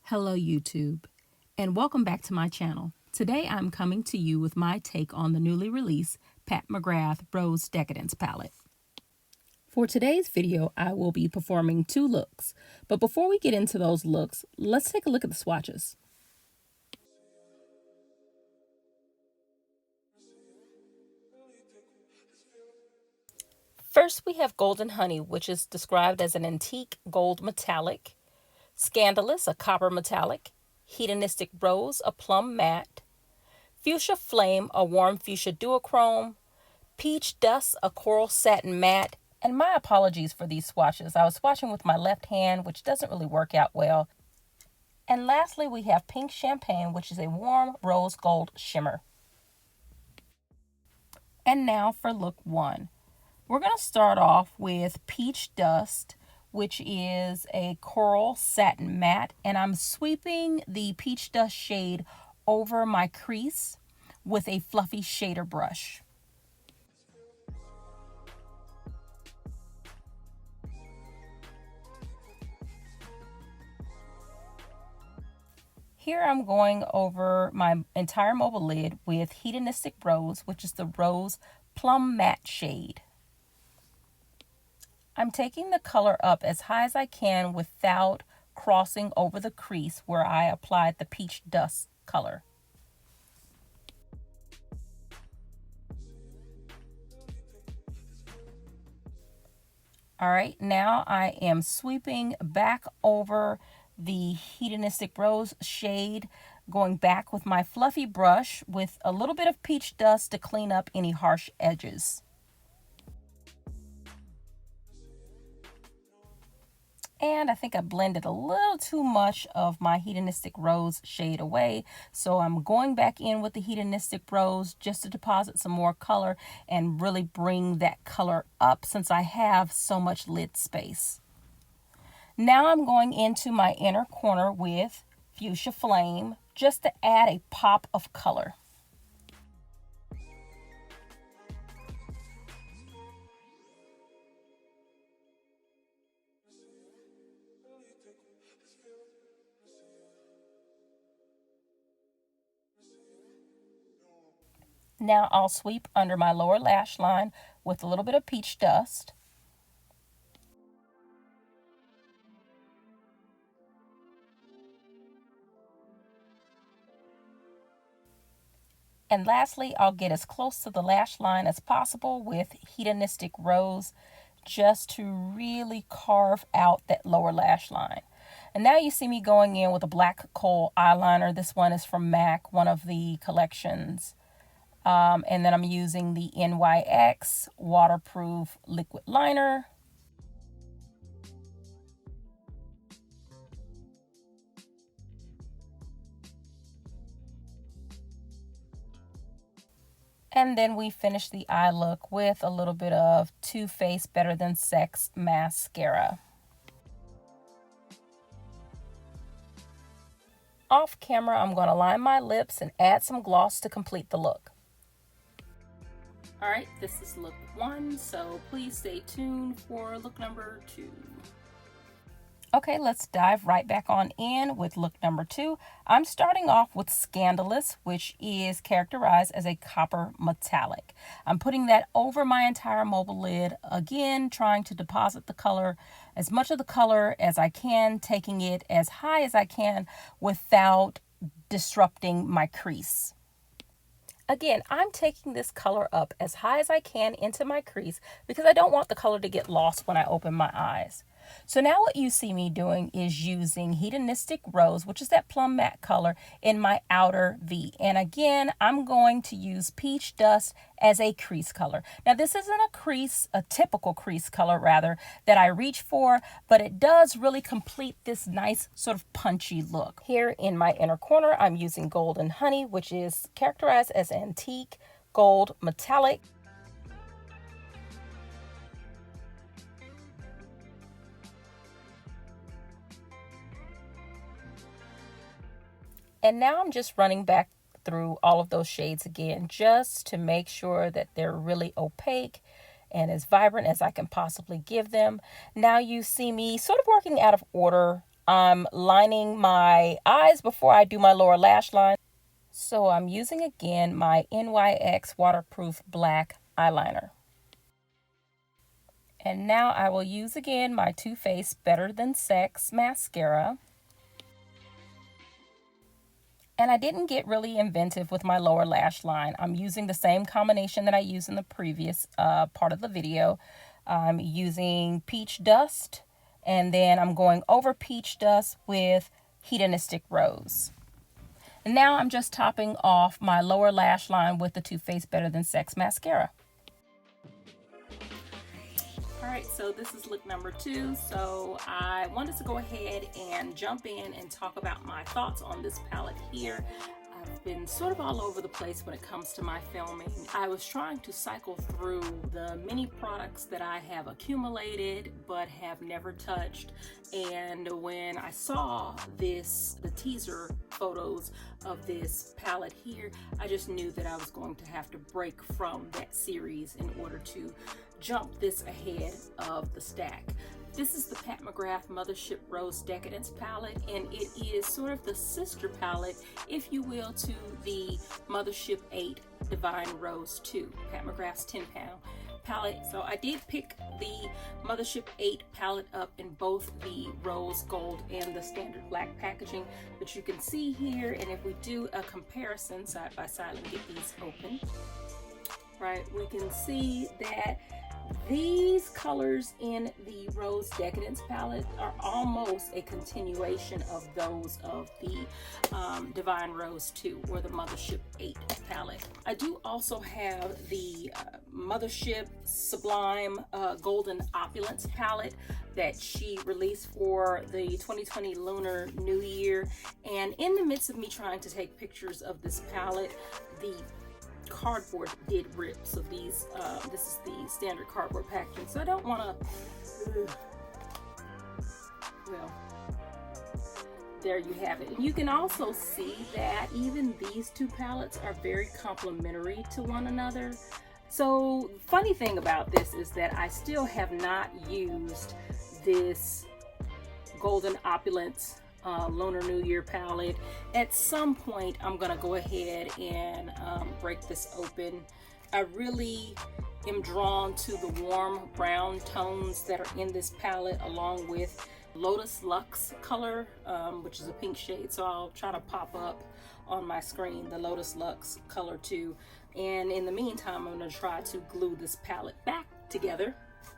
Hello YouTube, and welcome back to my channel. Today I'm coming to you with my take on the newly released Pat McGrath Rose Decadence palette. For today's video, I will be performing two looks, but before we get into those looks, let's take a look at the swatches. First, we have Golden Honey, which is described as an antique gold metallic, Scandalous, a copper metallic, Hedonistic Rose, a plum matte, Fuchsia Flame, a warm fuchsia duochrome, Peach Dust, a coral satin matte, and my apologies for these swatches. I was swatching with my left hand, which doesn't really work out well. And lastly, we have Pink Champagne, which is a warm rose gold shimmer. And now for look one. We're going to start off with Peach Dust, which is a coral satin matte, and I'm sweeping the Peach Dust shade over my crease with a fluffy shader brush. Here I'm going over my entire mobile lid with Hedonistic Rose, which is the Rose Plum Matte shade. I'm taking the color up as high as I can without crossing over the crease where I applied the Peach Dust color. All right, now I am sweeping back over the Hedonistic Rose shade, going back with my fluffy brush with a little bit of peach dust to clean up any harsh edges. And I think I blended a little too much of my Hedonistic Rose shade away. So I'm going back in with the Hedonistic Rose just to deposit some more color and really bring that color up since I have so much lid space. Now I'm going into my inner corner with Fuchsia Flame just to add a pop of color. Now I'll sweep under my lower lash line with a little bit of peach dust. And lastly, I'll get as close to the lash line as possible with Hedonistic Rose just to really carve out that lower lash line. And now you see me going in with a black kohl eyeliner. This one is from MAC, one of the collections. And then I'm using the NYX waterproof liquid liner. And then we finish the eye look with a little bit of Too Faced Better Than Sex mascara. Off camera, I'm going to line my lips and add some gloss to complete the look. All right, this is look one, so please stay tuned for look number two. Okay, let's dive right back on in with look number two. I'm starting off with Scandalous, which is characterized as a copper metallic. I'm putting that over my entire mobile lid, again, trying to deposit the color, as much of the color as I can, taking it as high as I can without disrupting my crease. Again, I'm taking this color up as high as I can into my crease because I don't want the color to get lost when I open my eyes. So now what you see me doing is using Hedonistic Rose, which is that plum matte color, in my outer V. And again, I'm going to use Peach Dust as a crease color. Now this isn't a typical crease color rather, that I reach for, but it does really complete this nice sort of punchy look. Here in my inner corner, I'm using Golden Honey, which is characterized as antique gold metallic. And now I'm just running back through all of those shades again, just to make sure that they're really opaque and as vibrant as I can possibly give them. Now you see me sort of working out of order I'm lining my eyes before I do my lower lash line. So I'm using again my NYX waterproof black eyeliner. And now I will use again my Too Faced Better Than Sex mascara. And I didn't get really inventive with my lower lash line. I'm using the same combination that I used in the previous part of the video. I'm using Peach Dust, and then I'm going over Peach Dust with Hedonistic Rose. And now I'm just topping off my lower lash line with the Too Faced Better Than Sex mascara. Alright, so this is look number 2. So I wanted to go ahead and jump in and talk about my thoughts on this palette here. I've been sort of all over the place when it comes to my filming. I was trying to cycle through the many products that I have accumulated but have never touched, and when I saw the teaser photos of this palette here, I just knew that I was going to have to break from that series in order to jump this ahead of the stack. This is the Pat McGrath Mothership Rose Decadence palette, and it is sort of the sister palette, if you will, to the Mothership 8 Divine Rose 2, Pat McGrath's 10-pound palette. So I did pick the Mothership 8 palette up in both the rose gold and the standard black packaging, but you can see here, and if we do a comparison side by side, let me get these open, right, we can see that these colors in the Rose Decadence palette are almost a continuation of those of the Divine Rose 2 or the Mothership 8 palette. I do also have the Mothership Sublime Golden Opulence palette that she released for the 2020 Lunar New Year. And in the midst of me trying to take pictures of this palette, the cardboard did rip. So these this is the standard cardboard packaging, so I don't want to, well, there you have it. And you can also see that even these two palettes are very complementary to one another. So funny thing about this is that I still have not used this Golden Opulence Lunar New Year palette. At some point I'm gonna go ahead and break this open. I really am drawn to the warm brown tones that are in this palette, along with Lotus Luxe color, which is a pink shade, so I'll try to pop up on my screen the Lotus Luxe color too. And in the meantime, I'm going to try to glue this palette back together.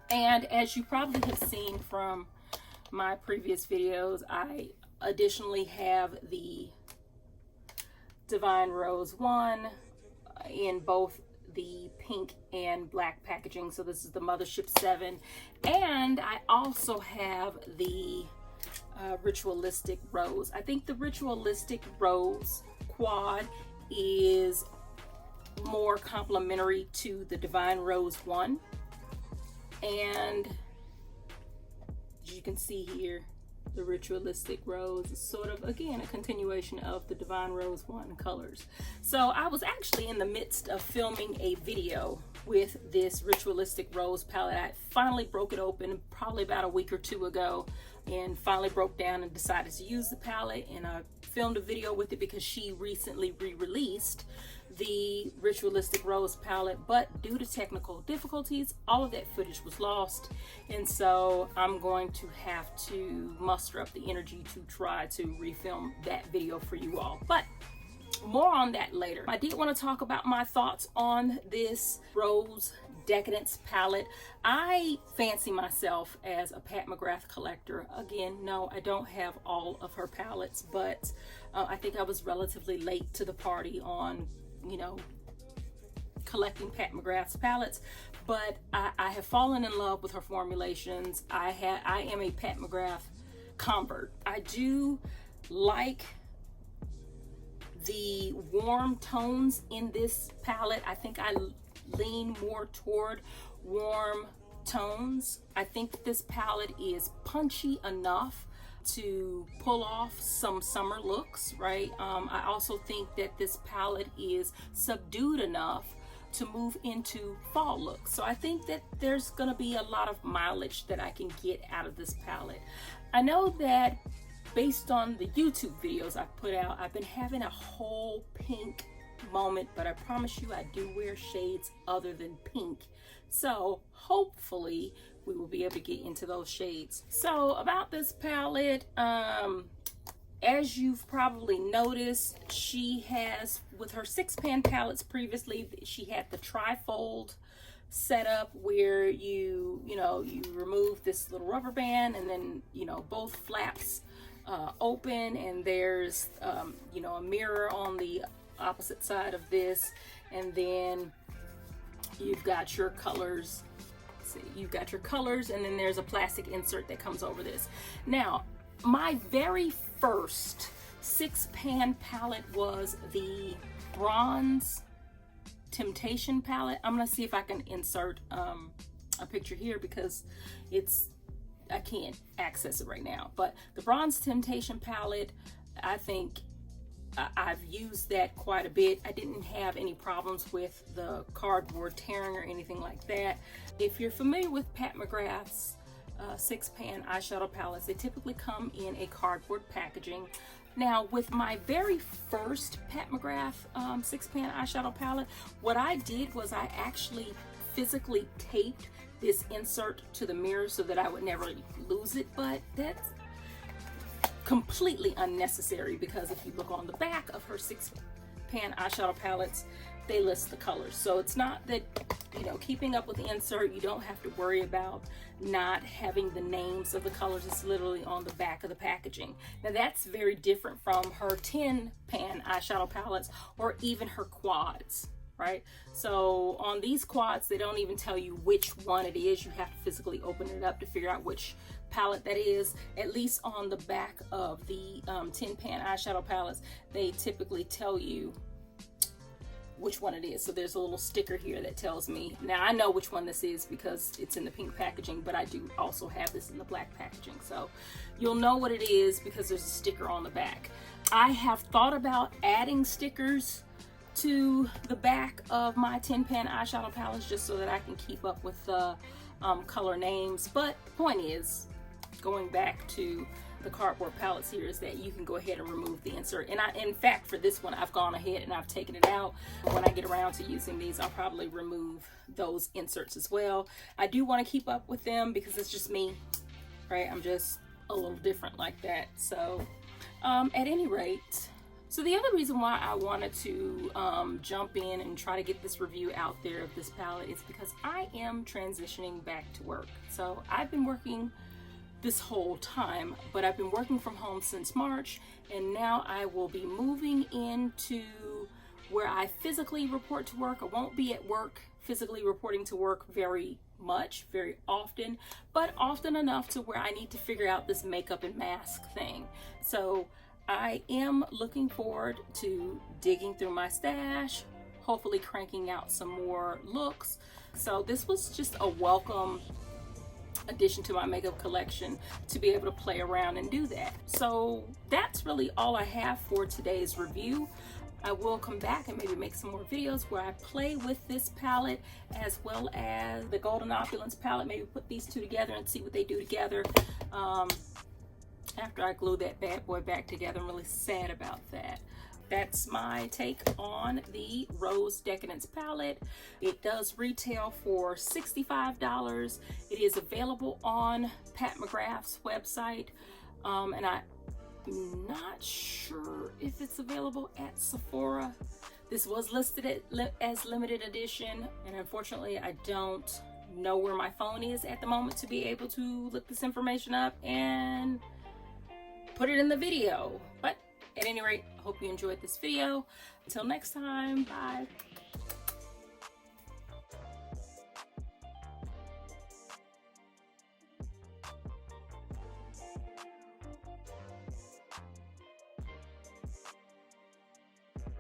And as you probably have seen from my previous videos, I additionally have the Divine Rose 1 in both the pink and black packaging. So this is the Mothership 7. And I also have the Ritualistic Rose. I think the Ritualistic Rose quad is more complementary to the Divine Rose 1. And as you can see here, the Ritualistic Rose is sort of, again, a continuation of the Divine Rose 1 colors. So I was actually in the midst of filming a video with this Ritualistic Rose palette. I finally broke it open probably about a week or two ago, and finally broke down and decided to use the palette, and I filmed a video with it because she recently re-released the Ritualistic Rose palette, but due to technical difficulties, all of that footage was lost, and so I'm going to have to muster up the energy to try to refilm that video for you all. But more on that later. I did want to talk about my thoughts on this Rose Decadence palette. I fancy myself as a Pat McGrath collector. Again, no, I don't have all of her palettes, but I think I was relatively late to the party on, you know, collecting Pat McGrath's palettes, but I have fallen in love with her formulations. I am a Pat McGrath convert. I do like the warm tones in this palette. I think I lean more toward warm tones. I think this palette is punchy enough to pull off some summer looks, right? I also think that this palette is subdued enough to move into fall looks. So I think that there's gonna be a lot of mileage that I can get out of this palette. I know that based on the YouTube videos I've put out, I've been having a whole pink moment, but I promise you I do wear shades other than pink. So hopefully we will be able to get into those shades. So about this palette, as you've probably noticed, she has, with her 6-pan palettes previously, she had the trifold setup where you remove this little rubber band, and then both flaps open, and there's a mirror on the opposite side of this, and then you've got your colors. See, you've got your colors, and then there's a plastic insert that comes over this. Now, my very first 6-pan palette was the Bronze Temptation palette. I'm gonna see if I can insert a picture here because I can't access it right now. But the Bronze Temptation palette, I think I've used that quite a bit. I didn't have any problems with the cardboard tearing or anything like that. If you're familiar with Pat McGrath's 6-pan eyeshadow palettes, they typically come in a cardboard packaging. Now, with my very first Pat McGrath 6-pan eyeshadow palette, what I did was I actually physically taped this insert to the mirror so that I would never lose it, but that's completely unnecessary because if you look on the back of her 6-pan eyeshadow palettes, they list the colors. So it's not that, keeping up with the insert, you don't have to worry about not having the names of the colors. It's literally on the back of the packaging. Now that's very different from her 10-pan eyeshadow palettes or even her quads, right? So on these quads, they don't even tell you which one it is. You have to physically open it up to figure out which palette that is. At least on the back of the 10-pan eyeshadow palettes, they typically tell you which one it is. So there's a little sticker here that tells me. Now I know which one this is because it's in the pink packaging, but I do also have this in the black packaging. So you'll know what it is because there's a sticker on the back. I have thought about adding stickers to the back of my 10-pan eyeshadow palettes just so that I can keep up with the color names. But the point is, going back to the cardboard palettes here, is that you can go ahead and remove the insert. And in fact, for this one, I've gone ahead and I've taken it out. When I get around to using these, I'll probably remove those inserts as well. I do want to keep up with them because it's just me, right? I'm just a little different like that. So at any rate, so the other reason why I wanted to jump in and try to get this review out there of this palette is because I am transitioning back to work. So I've been working this whole time, but I've been working from home since March, and now I will be moving into where I physically report to work. I won't be at work physically reporting to work very often, but often enough to where I need to figure out this makeup and mask thing. So I am looking forward to digging through my stash, hopefully cranking out some more looks. So this was just a welcome addition to my makeup collection to be able to play around and do that. So that's really all I have for today's review. I will come back and maybe make some more videos where I play with this palette as well as the Golden Opulence palette. Maybe put these two together and see what they do together. After I glue that bad boy back together, I'm really sad about that. That's my take on the Rose Decadence palette. It does retail for $65. It is available on Pat McGrath's website, and I'm not sure if it's available at Sephora. This was listed as limited edition, and unfortunately I don't know where my phone is at the moment to be able to look this information up and put it in the video. But at any rate, I hope you enjoyed this video. Until next time, bye.